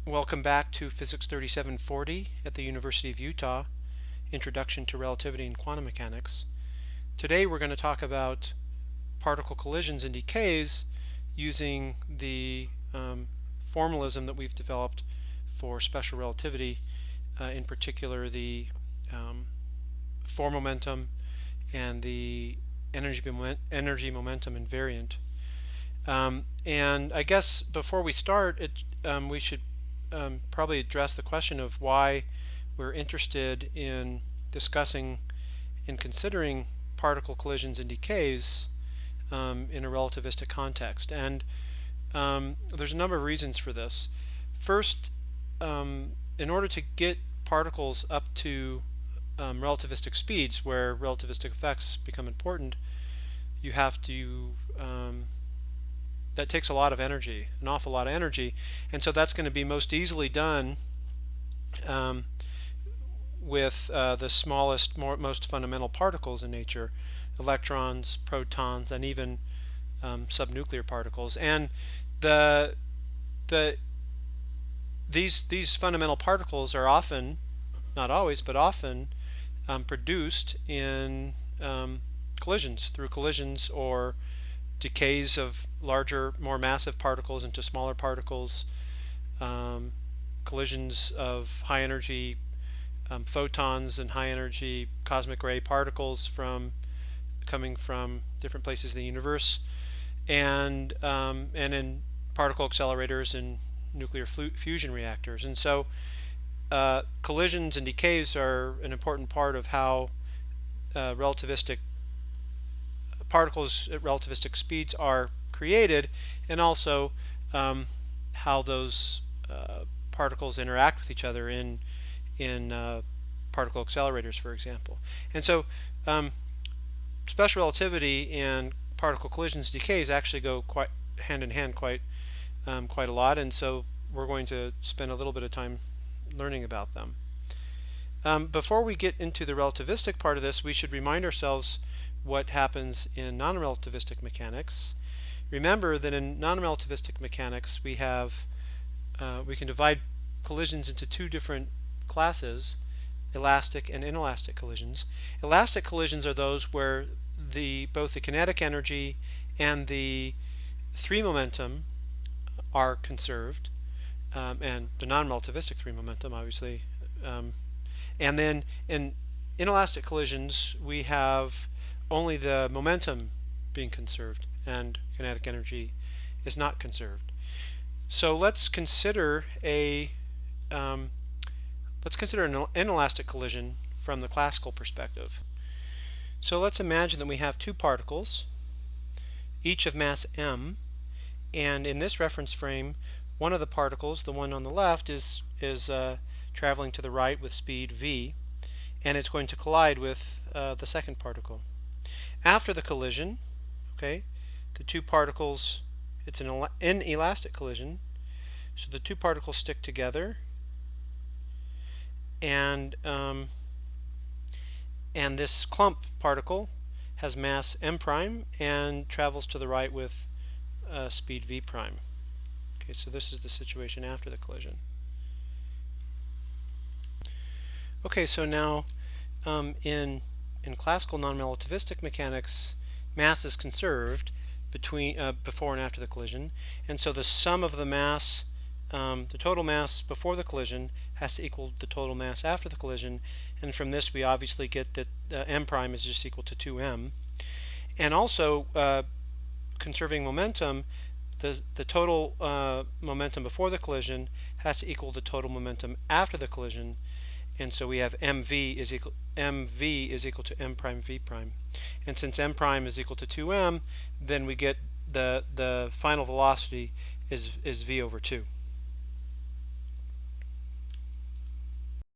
Welcome back to Physics 3740 at the University of Utah, Introduction to Relativity and Quantum Mechanics. Today we're going to talk about particle collisions and decays using the formalism that we've developed for special relativity, in particular the form momentum and the energy momentum invariant. And I guess before we start, we should probably address the question of why we're interested in discussing and considering particle collisions and decays in a relativistic context. And there's a number of reasons for this. First, in order to get particles up to relativistic speeds where relativistic effects become important, you have to that takes a lot of energy, an awful lot of energy, and so that's going to be most easily done with the smallest, most fundamental particles in nature, electrons, protons, and even subnuclear particles. And these fundamental particles are often, not always, but often produced in collisions, through collisions or decays of larger, more massive particles into smaller particles, collisions of high energy photons and high energy cosmic ray particles coming from different places in the universe, and in particle accelerators and nuclear fusion reactors. And so collisions and decays are an important part of how relativistic particles at relativistic speeds are created, and also how those particles interact with each other in particle accelerators, for example. And so special relativity and particle collisions and decays actually go quite hand in hand quite a lot, and so we're going to spend a little bit of time learning about them. Before we get into the relativistic part of this, we should remind ourselves what happens in non-relativistic mechanics. Remember that in non-relativistic mechanics we can divide collisions into two different classes: elastic and inelastic collisions. Elastic collisions are those where both the kinetic energy and the 3 momentum are conserved, and the non-relativistic 3 momentum obviously. And then in inelastic collisions we have only the momentum being conserved and kinetic energy is not conserved. So let's consider an inelastic collision from the classical perspective. So let's imagine that we have two particles, each of mass m, and in this reference frame, one of the particles, the one on the left, is traveling to the right with speed v, and it's going to collide with the second particle. After the collision, okay, the two particles, it's an inelastic collision, so the two particles stick together, and this clump particle has mass m prime and travels to the right with speed v prime. Okay, so this is the situation after the collision. Okay, so now in classical non-relativistic mechanics, mass is conserved before and after the collision, and so the sum of the mass, the total mass before the collision, has to equal the total mass after the collision, and from this we obviously get that m prime is just equal to 2m. And also conserving momentum, the total momentum before the collision has to equal the total momentum after the collision, and so we have mv is equal to m prime v prime. And since m prime is equal to 2m, then we get the final velocity is v over 2.